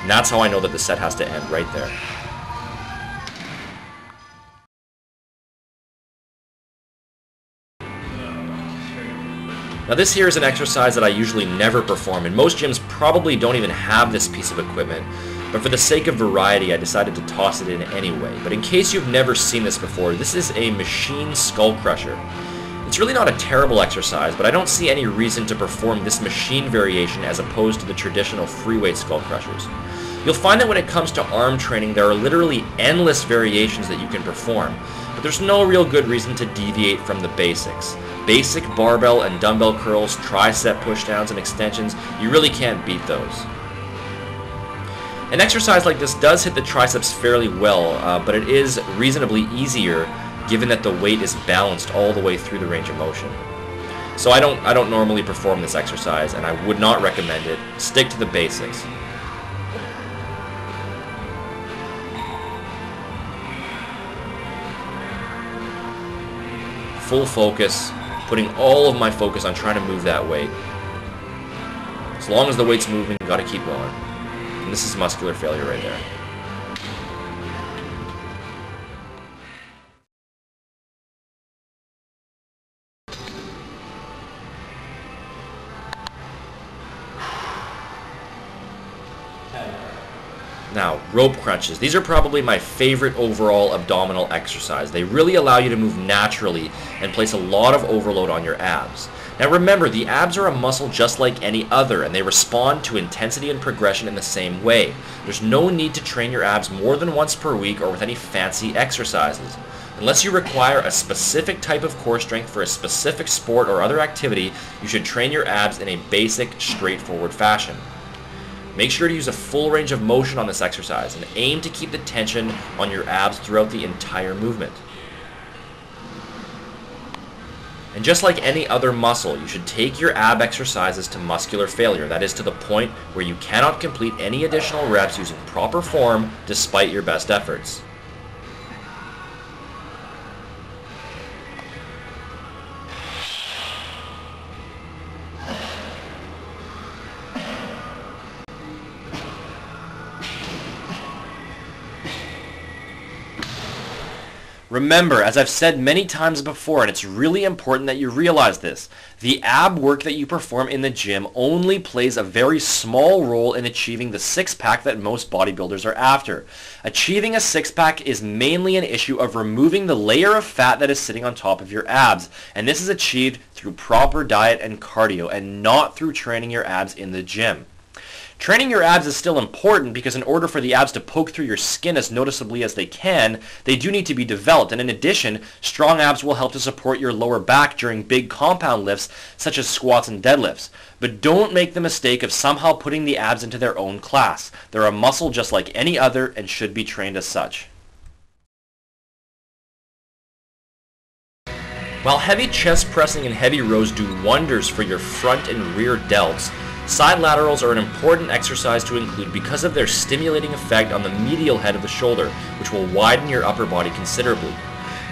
And that's how I know that the set has to end, right there. Now this here is an exercise that I usually never perform, and most gyms probably don't even have this piece of equipment, but for the sake of variety I decided to toss it in anyway. But in case you've never seen this before, this is a machine skull crusher. It's really not a terrible exercise, but I don't see any reason to perform this machine variation as opposed to the traditional free weight skull crushers. You'll find that when it comes to arm training, there are literally endless variations that you can perform, but there's no real good reason to deviate from the basics. Basic barbell and dumbbell curls, tricep pushdowns and extensions, you really can't beat those. An exercise like this does hit the triceps fairly well, but it is reasonably easier given that the weight is balanced all the way through the range of motion. So I don't normally perform this exercise, and I would not recommend it. Stick to the basics. Full focus, putting all of my focus on trying to move that weight. As long as the weight's moving, you gotta keep going. And this is muscular failure right there. Now, rope crunches. These are probably my favorite overall abdominal exercise. They really allow you to move naturally and place a lot of overload on your abs. Now remember, the abs are a muscle just like any other, and they respond to intensity and progression in the same way. There's no need to train your abs more than once per week or with any fancy exercises. Unless you require a specific type of core strength for a specific sport or other activity, you should train your abs in a basic, straightforward fashion. Make sure to use a full range of motion on this exercise and aim to keep the tension on your abs throughout the entire movement. And just like any other muscle, you should take your ab exercises to muscular failure. That is, to the point where you cannot complete any additional reps using proper form despite your best efforts. Remember, as I've said many times before, and it's really important that you realize this, the ab work that you perform in the gym only plays a very small role in achieving the six-pack that most bodybuilders are after. Achieving a six-pack is mainly an issue of removing the layer of fat that is sitting on top of your abs, and this is achieved through proper diet and cardio, and not through training your abs in the gym. Training your abs is still important because in order for the abs to poke through your skin as noticeably as they can, they do need to be developed. And in addition, strong abs will help to support your lower back during big compound lifts such as squats and deadlifts. But don't make the mistake of somehow putting the abs into their own class. They're a muscle just like any other and should be trained as such. While heavy chest pressing and heavy rows do wonders for your front and rear delts, side laterals are an important exercise to include because of their stimulating effect on the medial head of the shoulder, which will widen your upper body considerably.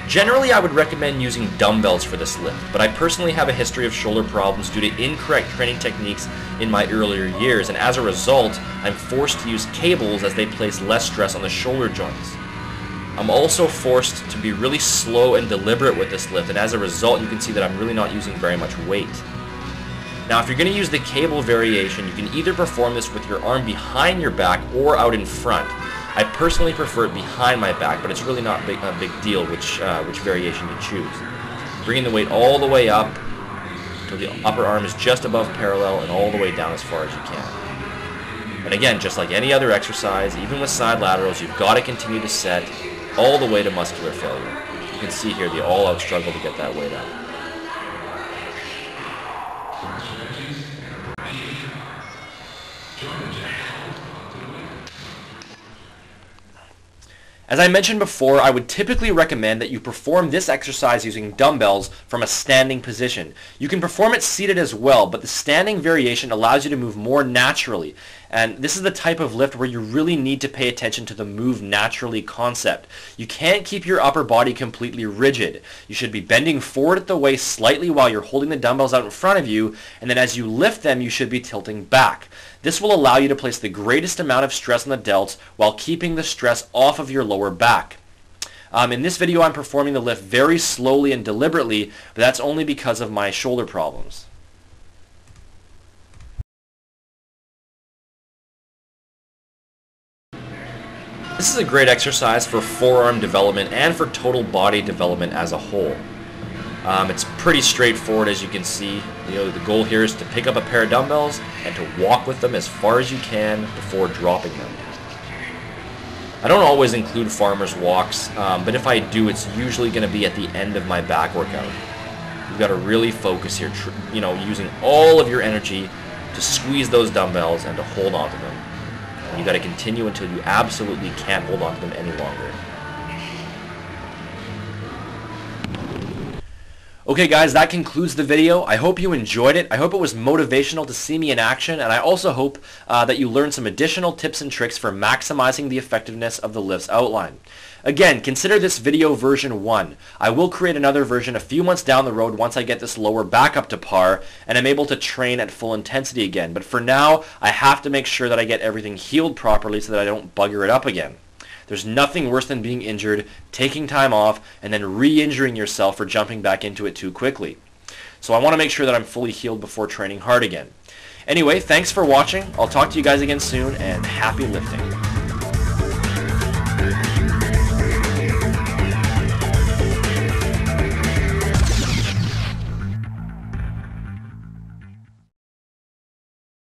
Generally, I would recommend using dumbbells for this lift, but I personally have a history of shoulder problems due to incorrect training techniques in my earlier years, and as a result, I'm forced to use cables as they place less stress on the shoulder joints. I'm also forced to be really slow and deliberate with this lift, and as a result, you can see that I'm really not using very much weight. Now, if you're going to use the cable variation, you can either perform this with your arm behind your back or out in front. I personally prefer it behind my back, but it's really not a big deal which variation you choose. Bringing the weight all the way up until the upper arm is just above parallel and all the way down as far as you can. And again, just like any other exercise, even with side laterals, you've got to continue to set all the way to muscular failure. You can see here the all-out struggle to get that weight up. As I mentioned before, I would typically recommend that you perform this exercise using dumbbells from a standing position. You can perform it seated as well, but the standing variation allows you to move more naturally. And this is the type of lift where you really need to pay attention to the move naturally concept. You can't keep your upper body completely rigid. You should be bending forward at the waist slightly while you're holding the dumbbells out in front of you, and then as you lift them, you should be tilting back. This will allow you to place the greatest amount of stress on the delts while keeping the stress off of your lower back. In this video, I'm performing the lift very slowly and deliberately, but that's only because of my shoulder problems. This is a great exercise for forearm development and for total body development as a whole. It's pretty straightforward, as you can see. The goal here is to pick up a pair of dumbbells and to walk with them as far as you can before dropping them. I don't always include farmer's walks, but if I do, it's usually going to be at the end of my back workout. You've got to really focus here, using all of your energy to squeeze those dumbbells and to hold on to them. And you got to continue until you absolutely can't hold on to them any longer. Okay guys, that concludes the video. I hope you enjoyed it. I hope it was motivational to see me in action, and I also hope that you learned some additional tips and tricks for maximizing the effectiveness of the lifts outlined. Again, consider this video version 1. I will create another version a few months down the road once I get this lower back up to par and I'm able to train at full intensity again. But for now, I have to make sure that I get everything healed properly so that I don't bugger it up again. There's nothing worse than being injured, taking time off, and then re-injuring yourself for jumping back into it too quickly. So I want to make sure that I'm fully healed before training hard again. Anyway, thanks for watching. I'll talk to you guys again soon, and happy lifting.